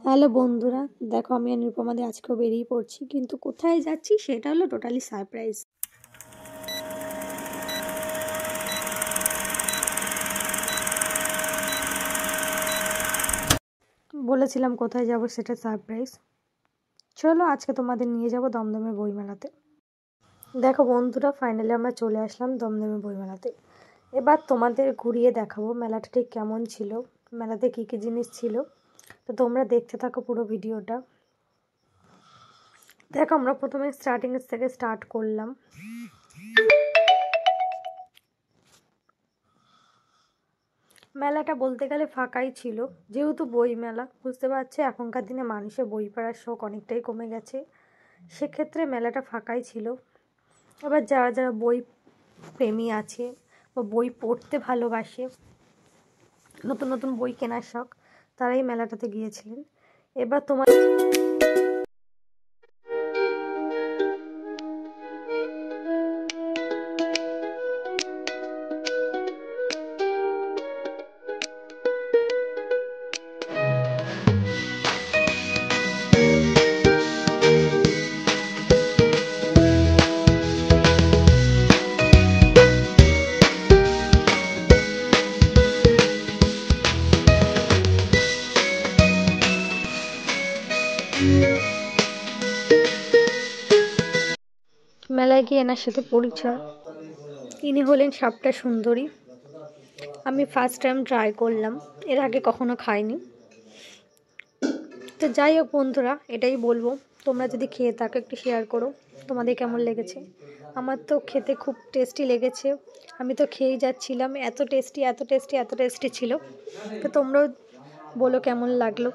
Hello বন্ধুরা, দেখো আমি আর নিরুপমাদি আজকেও বেরিয়ে পড়ছি, কিন্তু কোথায় যাচ্ছি সেটা হলো টোটালি সারপ্রাইজ। বলেছিলাম কোথায় যাব সেটা সারপ্রাইজ। চলো আজকে তোমাদের নিয়ে যাব দমদমে বইমেলাতে। দেখো বন্ধুরা, ফাইনালি আমরা চলে আসলাম দমদমে বইমেলাতে। এবার তোমাদের ঘুরিয়ে দেখাবো মেলাটা ঠিক কেমন ছিল, মেলাতে কী কী জিনিস ছিল। তো তোমরা দেখতে থাকো পুরো ভিডিওটা। দেখো আমরা প্রথমে স্টার্টিং থেকে স্টার্ট করলাম। মেলাটা বলতে গেলে ফাঁকাই ছিল, যেহেতু বই মেলা, বুঝতে পারছি এখনকার দিনে মানুষের বই পড়ার শখ অনেকটাই কমে গেছে, সেক্ষেত্রে মেলাটা ফাঁকাই ছিল। এবার যারা যারা বই প্রেমী আছে বা বই পড়তে ভালোবাসে, নতুন নতুন বই কেনার শখ, তারাই মেলাটাতে গিয়েছিলেন। এবার তোমার মেলায় গিয়ে এনার সাথে পরিচয়। ইনি হলেন সাপটা সুন্দরী। আমি ফার্স্ট টাইম ট্রাই করলাম, এর আগে কখনো খাইনি। তো যাই হোক বন্ধুরা, এটাই বলবো, তোমরা যদি খেয়ে থাকো একটু শেয়ার করো তোমাদের কেমন লেগেছে। আমার তো খেতে খুব টেস্টি লেগেছে, আমি তো খেয়েই যাচ্ছিলাম, এত টেস্টি এত টেস্টি এত টেস্টি ছিল। তো তোমরাও বলো কেমন লাগলো।